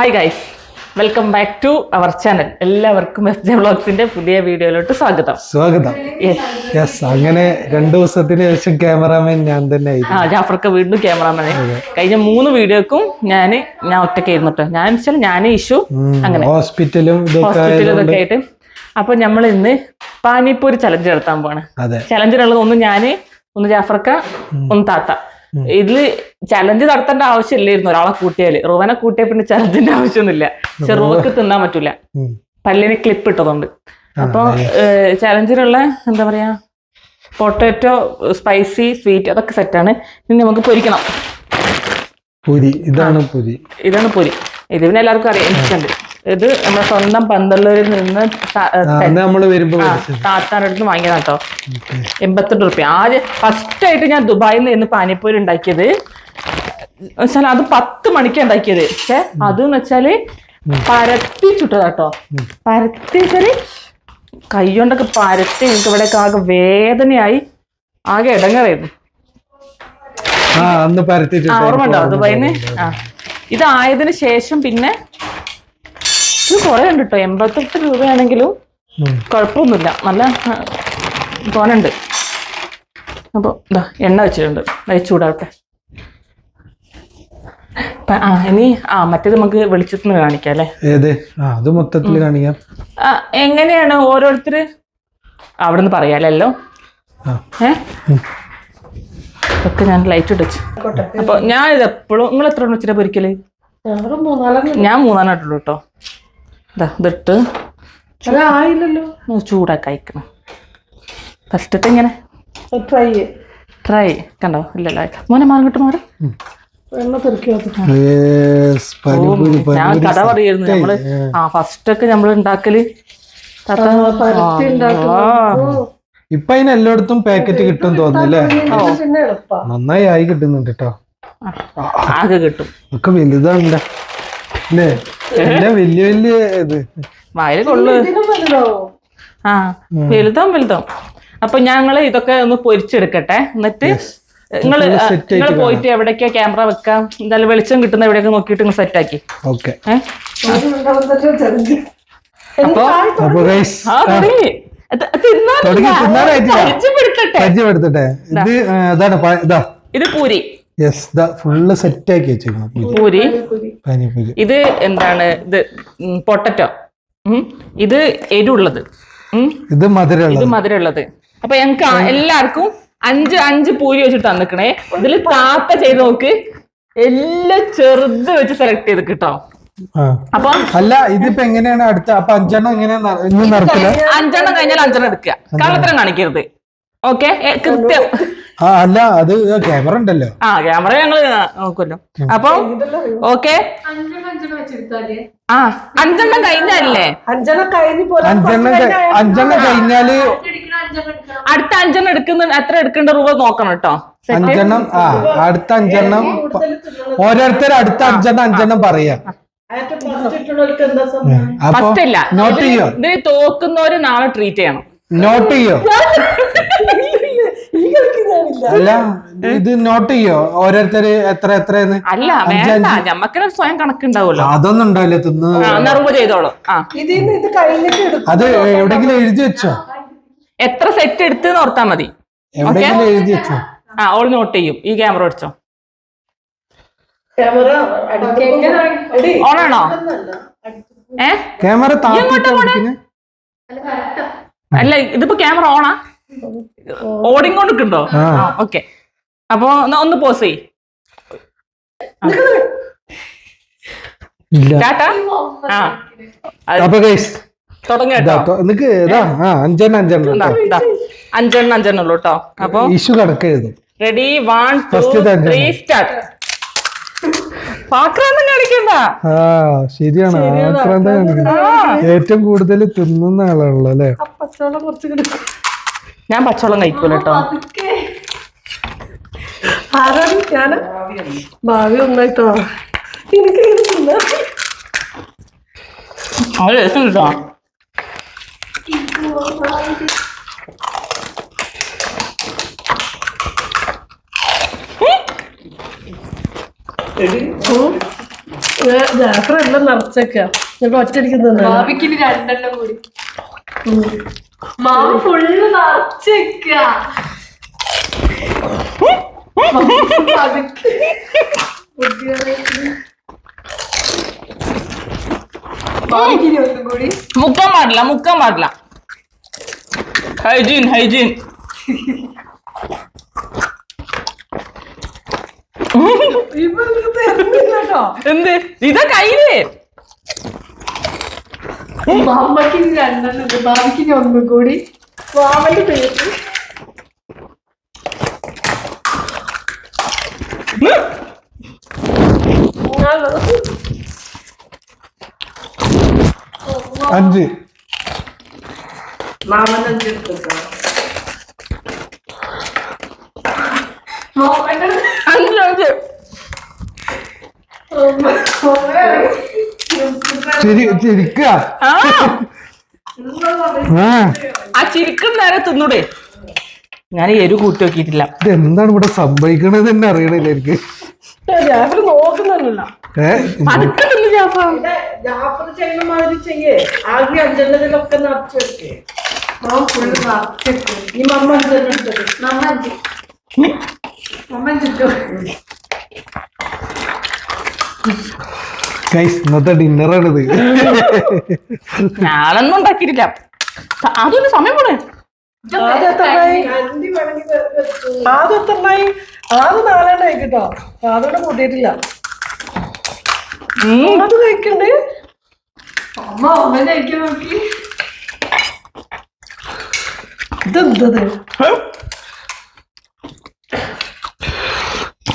Hi guys, welcome back to our channel. എല്ലാവർക്കും SJ വ്ളോഗ്സിന്റെ പുതിയ വീഡിയോയിലോട്ട് സ്വാഗതം. അങ്ങനെ 2 ദിവസത്തിന് ശേഷം ക്യാമറാമാൻ ഞാൻ തന്നെ. ജാഫർക്ക് വീണ്ടും ക്യാമറാമാൻ. കഴിഞ്ഞ 3 വീഡിയോക്കും ഞാൻ ഒറ്റയ്ക്കായിരുന്നു കേട്ടോ. ഞാൻ ഇഷ്യൂ അങ്ങനെ ഹോസ്പിറ്റലും ഇതൊക്കെ ആയിട്ട്. അപ്പൊ നമ്മൾ ഇന്ന് പാനിപ്പൂരി ചലഞ്ച് നടത്താൻ പോവാണ്. ചലഞ്ചിനുള്ളത് ഒന്ന് ഞാന്, ഒന്ന് ജാഫർക്ക, ഒന്ന് താത്ത. ഇതില് ചലഞ്ച് നടത്തേണ്ട ആവശ്യമില്ലായിരുന്നു ഒരാളെ കൂട്ടിയാല്. റോവനെ കൂട്ടിയ പിന്നെ ചലഞ്ചിന്റെ ആവശ്യമൊന്നുമില്ല. പക്ഷെ റോവക്ക് തിന്നാൻ പറ്റൂല, പല്ലിന് ക്ലിപ്പ് ഇട്ടതുകൊണ്ട്. അപ്പൊ ചലഞ്ചിനുള്ള എന്താ പറയാ, പൊട്ടാറ്റോ, സ്പൈസി, സ്വീറ്റ് അതൊക്കെ സെറ്റാണ്. ഇനി നമുക്ക് പൊരിക്കണം. ഇതാണ് പൊരി. ഇത് പിന്നെ എല്ലാവർക്കും അറിയാം, ഇൻസ്റ്റന്റ്. ഇത് നമ്മുടെ സ്വന്തം പന്തല്ലൂരിൽ നിന്ന് താത്താൻ്റെ അടുത്ത് വാങ്ങിയതാ കേട്ടോ. 88 രൂപ. ആദ്യം ഫസ്റ്റ് ആയിട്ട് ഞാൻ ദുബായിൽ നിന്ന് പാനിപ്പൂരി ഉണ്ടാക്കിയത് വെച്ചാൽ അത് 10 മണിക്കാണ് ഉണ്ടാക്കിയത്. പക്ഷെ അതെന്ന് വെച്ചാല് പരത്തി ചുട്ടതാട്ടോ. പരത്തി വെച്ചാല് കൈ കൊണ്ടൊക്കെ പരത്തി എനിക്ക് ഇവിടെയൊക്കെ ആകെ വേദനയായി, ആകെ ഇടങ്ങറായിരുന്നു. ഓർമ്മ ഉണ്ടോ ദുബായിന്ന്? ഇതായതിനു ശേഷം പിന്നെ ഇത് കുറെ ഉണ്ട് കേട്ടോ. 88 രൂപയാണെങ്കിലും കുഴപ്പമൊന്നുമില്ല, നല്ല തോനുണ്ട്. അപ്പോൾ ഇതാ എണ്ണ വെച്ചിട്ടുണ്ട്, ചൂടാവട്ടെ. ഇനി മറ്റേത് നമുക്ക് വെളിച്ചത്തിന് കാണിക്കാം അല്ലേ? അത് മൊത്തത്തിൽ കാണിക്കാം. എങ്ങനെയാണ് ഓരോരുത്തര് അവിടെ നിന്ന് പറയാലോ. ഒക്കെ ഞാൻ ലൈറ്റ് ഇട്ട് വെച്ചു. അപ്പൊ ഞാൻ ഇത് എപ്പോഴും, നിങ്ങൾ എത്ര എണ്ണം വെച്ചിട്ടാ പൊരിക്കല്? ഞാൻ 3 ഇട്ടുള്ളൂ കേട്ടോ. ഇതിട്ട് ചൂടാക്കി അയക്കണം. ഫസ്റ്റ് ഇങ്ങനെ ട്രൈ കണ്ടോ? ഇല്ലല്ലോ മോനെ മാറിട്ട് മാറി. ഞാൻ കഥ പറയായിരുന്നു. നമ്മള് ഫസ്റ്റ് ഒക്കെ നമ്മള് ഉണ്ടാക്കല് ഇപ്പൊ അതിന് എല്ലായിടത്തും പാക്കറ്റ് കിട്ടും തോന്നുന്നില്ലേ? നന്നായി ആയി കിട്ടുന്നുണ്ട് കേട്ടോ. ആകെ കിട്ടും. ഒക്കെ വലുതാണല്ലേ അല്ലേ? വലിയ ഇത് വയല് കൊള്ളു. വലുതാവും. അപ്പൊ ഞങ്ങള് ഇതൊക്കെ ഒന്ന് പൊരിച്ചെടുക്കട്ടെ. എന്നിട്ട് നിങ്ങള് പോയിട്ട് എവിടേക്കാ ക്യാമറ വെക്കാം, എന്തായാലും വെളിച്ചം കിട്ടുന്ന എവിടെയൊക്കെ നോക്കിയിട്ട് നിങ്ങൾ സെറ്റ് ആക്കി. ഇത് പൂരി ഫുള്ള് സെറ്റ് ആക്കി വെച്ചേക്കണം. പൂരി. ഇത് എന്താണ്? ഇത് പൊട്ടറ്റോ. ഇത് എരിവുള്ളത്. ഇത് മധുരമുള്ളത്. അപ്പൊ ഞങ്ങക്ക് എല്ലാവർക്കും 5 പൂരി വെച്ചിട്ട് തന്നിക്കണേ. ഇതില് താത്ത ചെയ്ത് നോക്ക്, എല്ലാം ചെറുത് വെച്ച് സെലക്ട് ചെയ്ത് കിട്ടോ. അപ്പൊ അല്ല ഇതിപ്പോ എങ്ങനെയാണ് അടുത്ത? അപ്പൊ 5 എങ്ങനെയാണ്? 5 കഴിഞ്ഞാൽ 5 എടുക്കുക. കള്ളത്തരം കാണിക്കരുത്. ഓക്കെ, കൃത്യം. അല്ല അത് ക്യാമറ ഉണ്ടല്ലോ. ക്യാമറ ഞങ്ങള് നോക്കുമല്ലോ. അപ്പൊ ഓക്കെ, 5 കഴിഞ്ഞാലേ 5 കഴിഞ്ഞാല് അടുത്ത 5 എടുക്കുന്ന എത്ര എടുക്കേണ്ട രൂപ നോക്കണം കേട്ടോ. 5 അടുത്ത 5 ഓരോരുത്തർ അടുത്ത 5 പറയാ. ഫസ്റ്റ് ഇല്ല, നോട്ട് ചെയ്യോ? ഇതിന് തോക്കുന്നവര് നാളെ ട്രീറ്റ് ചെയ്യണം. നോട്ട് ചെയ്യോ? അല്ല ഇത് നോട്ട് ചെയ്യോ ഓരോരുത്തര് എത്രയെന്ന്? അല്ല വേണ്ട, ഞമ്മക്ക് സ്വയം കണക്കുണ്ടാവുമല്ലോ. അതൊന്നും ഉണ്ടാവില്ല. തിന്ന് ചെയ്തോളൂ. അത് എവിടെങ്കിലും എഴുതി വെച്ചോ? എത്ര സെറ്റ് എടുത്ത് ഓർത്താ മതി. എവിടെങ്കിലും എഴുതി വെച്ചോ? ഓൾ നോട്ട് ചെയ്യും. ഈ ക്യാമറ വെച്ചോ. ഓണാണോ? ക്യാമറ അല്ല ഇതിപ്പോ ക്യാമറ ഓണാ? ഓടിക്കൊണ്ടിരിക്കണ്ടോ? ഓക്കെ, അപ്പൊ ഒന്ന് പോസ് ചെയ്. തുടങ്ങി കേട്ടോ. 5 ഉള്ളൂ കേട്ടോ. അപ്പൊ ഇഷ്യൂ കണക്കെഴുതും. Ready, 1 2 3 start. പാക്രാന്തം കാണിക്കണ്ട. ശരിയാണ്, ആക്രാന്തം കാണിക്കുന്നത്. ഏറ്റവും കൂടുതൽ തിന്നുന്ന ആളാണല്ലോ അല്ലെ? ഞാൻ പച്ചവെള്ളം കഴിക്കൂല കേട്ടോ. ഭാവി ഒന്നായിട്ടോ എനിക്ക് കേട്ടോ. ജാഫർ എല്ലാം നിറച്ചേക്ക ഞാൻ ഒറ്റടിക്കുന്നുണ്ട് ഭാവിക്കിന് 2 എണ്ണം കൂടി മാവ് ഫുള്ള് നിറച്ചേക്ക ഭാവിക്കിന് ഒന്നും കൂടി മുക്കാൻ പാടില്ല ഹൈജീൻ എന്ത് ഇതാ കയ്യില് മാമ്മക്കിന് 2 എണ്ണം ഉണ്ട് ഭാവിക്കിന് ഒന്നും കൂടി മാമന്റെ പേര് അഞ്ച് മാമൻ അഞ്ചെടുത്തോ അഞ്ച് ചിരിക്ക ആ ചിരിക്കും നേരെ തിന്നൂടെ ഞാൻ എരു കൂട്ടി നോക്കിയിട്ടില്ല ഇതെന്താണ് ഇവിടെ സംഭവിക്കണത് തന്നെ അറിയണില്ല എനിക്ക് ജാഫർ നോക്കുന്നില്ല പതുക്കെ തിന്നു ജാഫർ. ജാഫർ ചെയ്യുന്ന മാതിരി ചെയ്യേ ആകെ അഞ്ചെണ്ണത്തിലൊക്കെ നിറച്ചെടുക്കേ മാം ഫുള്ള് നിറച്ചേക്കും ഈ മമ്മ അഞ്ചെണ്ണം എടുത്തത് മമ്മ ചുറ്റോ ഗൈസ് ഇന്നത്തെ ഡിന്നറാണിത് ഞാനൊന്നും ഉണ്ടാക്കിയിട്ടില്ല അതൊരു സമയം പോണേ ആദ്യത്തെണ്ണായി ആദ്യ 4 എണ്ണ കേട്ടോ അതോടെ കൂട്ടിയിട്ടില്ല അത് കഴിക്കണ്ടേ അമ്മ കഴിക്കാൻ നോക്കി ഇതെന്തത്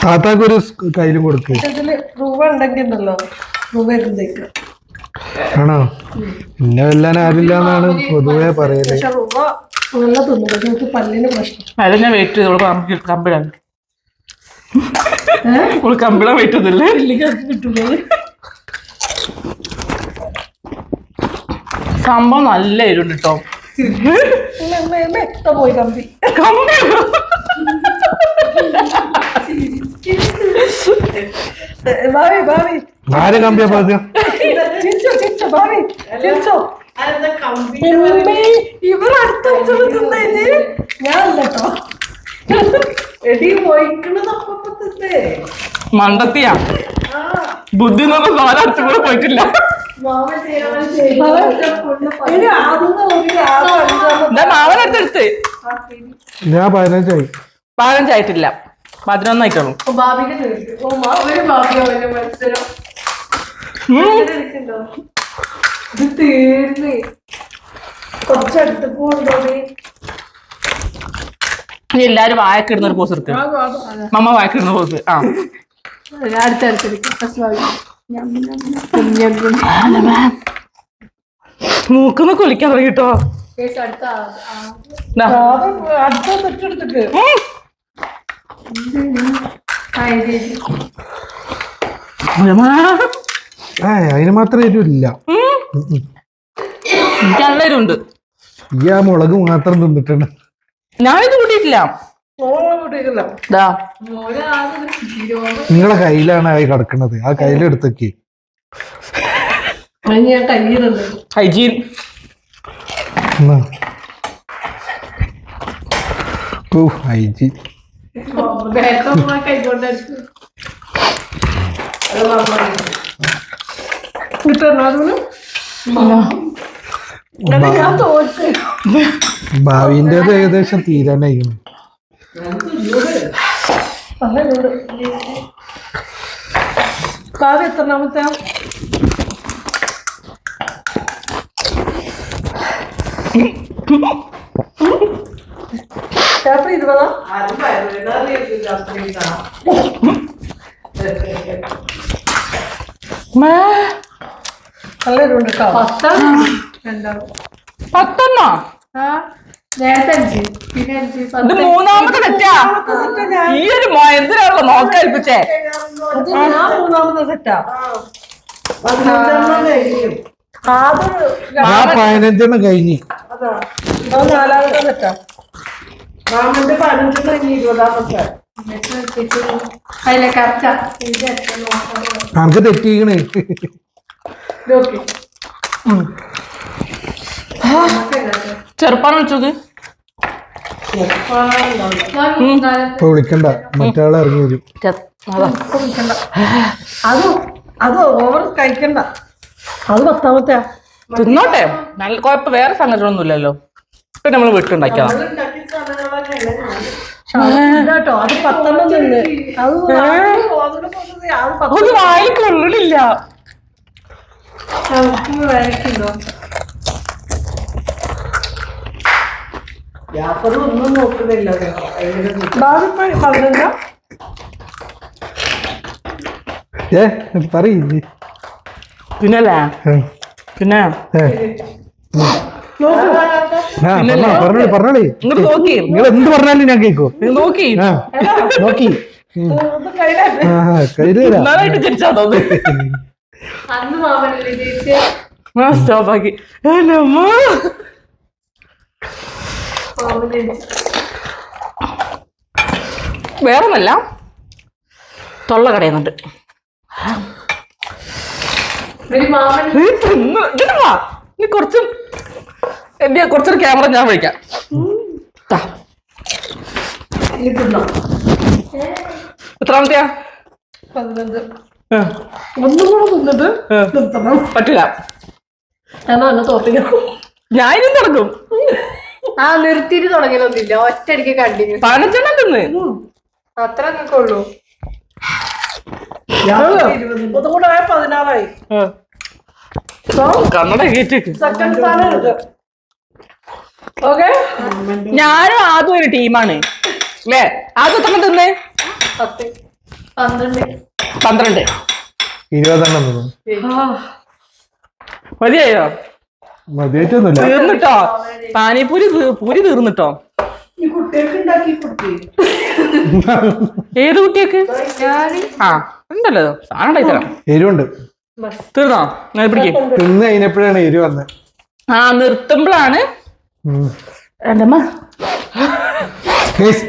താത്താക്കൊരു കയ്യിലും കൊടുക്ക് ഇതില് രൂപ ഉണ്ടെങ്കിൽ ഉണ്ടല്ലോ രൂപ ഇരുന്നേക്ക് ആണോ പിന്നെ വെല്ലാൻ ആരില്ല എന്നാണ് പൊതുവെ പറയല് പക്ഷെ രൂപ നല്ല തിന്നുന്നത് നമുക്ക് പല്ലിന് പ്രശ്നം അത് ഞാൻ വെയിറ്റ് ചെയ്തോളൂ കമ്പിടാൻ കമ്പിടാൻ വെയിറ്റ് ചെയ്തില്ലേ കിട്ടൂലേ സംഭവം നല്ല എരുണ്ട് കേട്ടോ എത്ര പോയി കമ്പി ഭാവി ഭാവി ആരെ കമ്പിയാ പാദ്യം ചിരിച്ചോ ചിരിച്ചോ ഭാവി ചിരിച്ചോ ഇവർ അടുത്ത തിന്നേ ഞാനല്ലോ എടി പോയിക്കണത് മണ്ടത്തിയാ ബുദ്ധി എന്നൊന്നും സാധനം അടുത്ത് കൂടെ പോയിട്ടില്ല എന്താ മാവനടുത്തെടുത്ത് ഞാൻ 15 15 11 ആയിക്കോളൂ ഭാവിക്ക് ചോദിക്കും ഒരു ഭാവിയോ വലിയ മത്സരം ഇരിക്കണ്ടോ ഇത് തീർന്നേ കുറച്ചടുത്ത് പോകണ്ടോ എല്ലാരും വായക്കിടുന്ന ഒരു പോസ് എടുത്ത് മമ്മ വായക്കിടുന്ന പോസ് ആ മൂക്കൊന്ന് കുളിക്കാൻ തുടങ്ങി കേട്ടോ അടുത്ത തെറ്റെടുത്തിട്ട് അതിന് മാത്രം എരിവില്ല നല്ല എരുണ്ട് ഈ ആ മുളക് മാത്രം തിന്നിട്ടുണ്ട് ഞാനിത് കൂട്ടിയിട്ടില്ല ദാ നിങ്ങളെ കയ്യിലാണ് ആയി കിടക്കുന്നത് ആ കയ്യിലെടുത്തേക്ക് ഞാൻ കയ്യിലുണ്ട് ഹൈജീൻ ഹൈജീൻ കൈകൊണ്ടായിരിക്കും ഞാൻ തോറ്റ് ഭാവിൻ്റെത് ഏകദേശം തീരാനായിരുന്നു കാവ്യ എത്രണാമത്തെ പേപ്പർ 20 നല്ല ഇരുണ്ട് കേട്ടോ 10 നേരത്തെ 5 പിന്നെ 5 ഇത് മൂന്നാമത്തെ തെറ്റാ ഈ ഒരു എന്തിനാണല്ലോ നോക്കേൽപ്പിച്ചേ അത് ഞാൻ മൂന്നാമത്തെ സെറ്റാ ആ 15 കഴിഞ്ഞ് നാലാമത്തെ സെറ്റാ മാമന്റെ 15 20 അതിലെ കറക്റ്റാ നമുക്ക് തെറ്റിക്കണേ. ചെറുപ്പാണ് വിളിച്ചത്. ഇപ്പൊ വിളിക്കണ്ട, മറ്റാളെ ഇറങ്ങി വരും. അത് ഓവർ കഴിക്കണ്ട. അത് 10ാമത്തെ തിന്നോട്ടെ, നല്ല കുഴപ്പം. വേറെ സംഗതികളൊന്നും ഇല്ലല്ലോ. ഇപ്പൊ നമ്മള് വീട്ടിലുണ്ടാക്കിയതാ. കേട്ടോ. അത് 10 തിന്ന്. അത് വായിൽ കൊള്ളില്ല. ഒന്നും നോക്കുന്നില്ല. പറഞ്ഞ പറയില്ലേ പിന്നല്ലേ പിന്നെ പറഞ്ഞോളി. ഇങ്ങോട്ട് നോക്കി, നിങ്ങൾ എന്ത് പറഞ്ഞാലും ഞാൻ കേക്കോ. നോക്കി നോക്കി കയ്യിലേരാ നന്നായിട്ട് ചിരിച്ചാ തോന്നുന്നു. അന്ന് മാമനല്ലേ ചേച്ചി സ്റ്റോപ്പാക്കി. വേറൊന്നല്ല, തൊള്ള കടയുന്നുണ്ട്. മാമൻ നീ കുറച്ചൊരു ക്യാമറ ഞാൻ വിളിക്കാം. എത്രാമത്തെയാ? 15. ഒന്നും കൂടെ തിന്നിട്ട് നിർത്തണം. പറ്റില്ല, എന്നാ തോപ്പിക്കണം. ഞാനും തുടങ്ങും. നിർത്തിയിട്ട് തുടങ്ങിയൊന്നുമില്ല, ഒറ്റയടിക്ക് കണ്ടിന്യൂ 15 തിന്ന്. അത്ര നിനക്ക് ഉള്ളൂ. ഒന്നും കൂടെ 16ആയി. കണ്ണട കേറ്റിട്ട് സെക്കൻഡ് സ്ഥാനം എടുക്ക. ഓക്കെ. ഞാനും ആദ്യം ഒരു ടീമാണ് അല്ലേ? ആദ്യം എത്ര തിന്ന്? 10, 12, 12. 20 മതിയായോ? മതിയായിട്ടൊന്നുമില്ല. തീർന്നിട്ടോ പാനിപ്പൂരി, പൂരി തീർന്നിട്ടോ. ഈ കുട്ടികൾക്ക് ഉണ്ടാക്കി കൊടുത്തേ. ഏത് കുട്ടിയൊക്കെ? ആ ഉണ്ടല്ലോ സാധനം ഉണ്ടായി തരാം. എരിവുണ്ട്. തീർന്നോ? ഞാൻ പിടിക്കും. തിന്ന് കഴിഞ്ഞപ്പോഴാണ് എരിവ് വന്നത്. ആ നിർത്തുമ്പോഴാണ് എന്റെ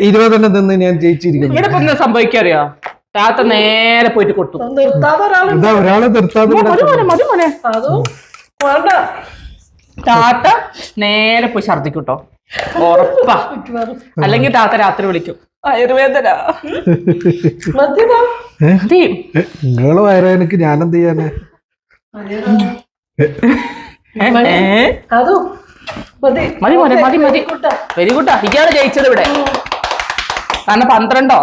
20 തിന്ന് ഞാൻ ജയിച്ചിരിക്കുന്നു. ഇവിടെ ഇപ്പൊ എന്താ സംഭവിക്കാറിയോ? താത്ത നേരെ പോയിട്ട് കൊട്ടു. നിർത്താതെ ഒരാളെ നിർത്താതെ മതി മോനെ. അതും വേണ്ട. താത്ത നേരെ പോയി ഛർദിക്കൂട്ടോ, ഉറപ്പാ. അല്ലെങ്കിൽ താത്ത രാത്രി വിളിക്കും, ആയുർവേദന മതിയോ? മതി. നിങ്ങള് വയറേനക്ക് ഞാനെന്ത് ചെയ്യാന്? അതും മതി. മതി മോനെ, മതി മതി. Very good. ഇയാള് ജയിച്ചത് ഇവിടെ. കാരണം 12.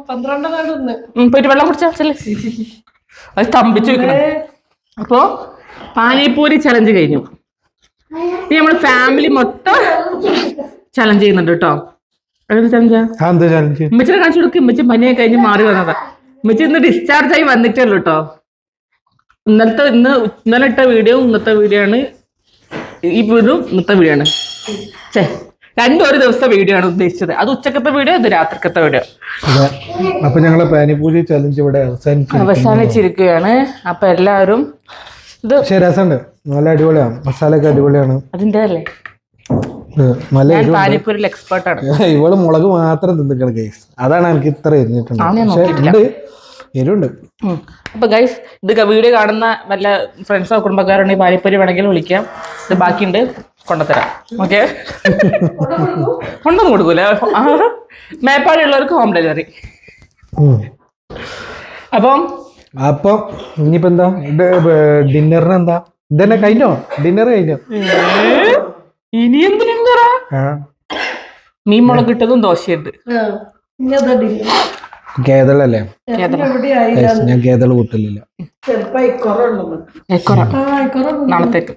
12 പോയിട്ട് വെള്ളം കുടിച്ചാ അത് സ്തംഭിച്ചു വെക്കണം. അപ്പോ പാനിപൂരി ചലഞ്ച് കഴിഞ്ഞു. ഇനി നമ്മള് ഫാമിലി മൊത്തം ചലഞ്ച് ചെയ്യുന്നുണ്ട് കേട്ടോ. ചലഞ്ചാ ഉമ്മച്ചിനെ കാണിച്ചു കൊടുക്കും. ഉമ്മച്ചി പനിയെ കഴിഞ്ഞ് മാറി വന്നതാ. ഉമ്മച്ചി ഇന്ന് ഡിസ്ചാർജ് ആയി വന്നിട്ടുള്ളൂ കേട്ടോ. ഇന്നലെ ഇട്ട വീഡിയോ ഇന്നത്തെ വീഡിയോ ആണ്. ഈ വീഡിയോ ഇന്നത്തെ വീഡിയോ ആണ്. രണ്ടും ഒരു ദിവസത്തെ വീഡിയോ ആണ് ഉദ്ദേശിച്ചത്. അത് ഉച്ചക്കത്തെ വീഡിയോ, ഇത് രാത്രിക്കത്തെ വീഡിയോ. അപ്പൊ ഞങ്ങളെ പാനിപൂരി ചലഞ്ച് ഇവിടെ അവസാനിച്ചിരിക്കുകയാണ്. അപ്പൊ എല്ലാവരും ഇത് രസമുണ്ട്, നല്ല അടിപൊളിയാണ്. മസാല ഒക്കെ അടിപൊളിയാണ്. അതിന്റെ അല്ലേ നല്ല പാനിപ്പൂരിൽ എക്സ്പേർട്ട് ആണ്. ഇവള് മുളക് മാത്രം തിന്നിക്കണം ഗൈസ്. അതാണ് എനിക്ക് ഇത്ര എരിഞ്ഞിട്ടുണ്ട്. പക്ഷെ എരിവുണ്ട്. അപ്പൊ ഗൈസ്, ഇത് വീഡിയോ കാണുന്ന വല്ല ഫ്രണ്ട്സോ കുടുംബക്കാരുണ്ടെങ്കിൽ പാനിപ്പൂരി വേണമെങ്കിൽ വിളിക്കാം. ഇത് ബാക്കിയുണ്ട്, കൊണ്ടുതരാം. ഓക്കെ, കൊണ്ടൊന്നും കൊടുക്കൂല. മേപ്പാടി ഉള്ളവർക്ക് ഹോം ഡെലിവറി. അപ്പം ഇനിയിപ്പോ എന്താ ഡിന്നറിന് എന്താ? ഇതന്നെ കഴിഞ്ഞോ? ഡിന്നർ കഴിഞ്ഞോ? ഇനി എന്തിനാ മീൻ മുളക് ഇട്ടതും ദോശയുണ്ട്. കേതളല്ലേ? ഞാൻ കേതള് കൂട്ടലില്ല. നാളത്തേക്ക്.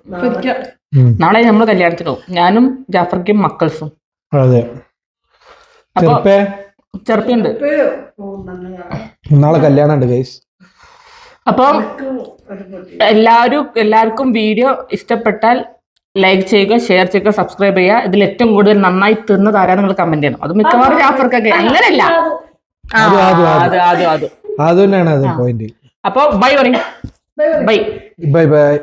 നാളെ നമ്മള് കല്യാണത്തിന് പോകും, ഞാനും ജാഫർക്കും മക്കൾസും. അതെ. ചെറുപ്പുണ്ട്. നാളെ കല്യാണം ഉണ്ട് ഗൈസ്. അപ്പം എല്ലാവർക്കും വീഡിയോ ഇഷ്ടപ്പെട്ടാൽ ലൈക്ക് ചെയ്യുക, ഷെയർ ചെയ്യുക, സബ്സ്ക്രൈബ് ചെയ്യുക. ഇതിൽ ഏറ്റവും കൂടുതൽ നന്നായി തിന്നത് ആരാ നിങ്ങൾ കമന്റ് ചെയ്യണം. അത് മിക്കവാറും ജാഫർക്കൊക്കെ. അങ്ങനെയല്ല, അത് തന്നെയാണ് അത് പോയിന്റ്. അപ്പൊ ബൈ പറയും. Bye bye bye.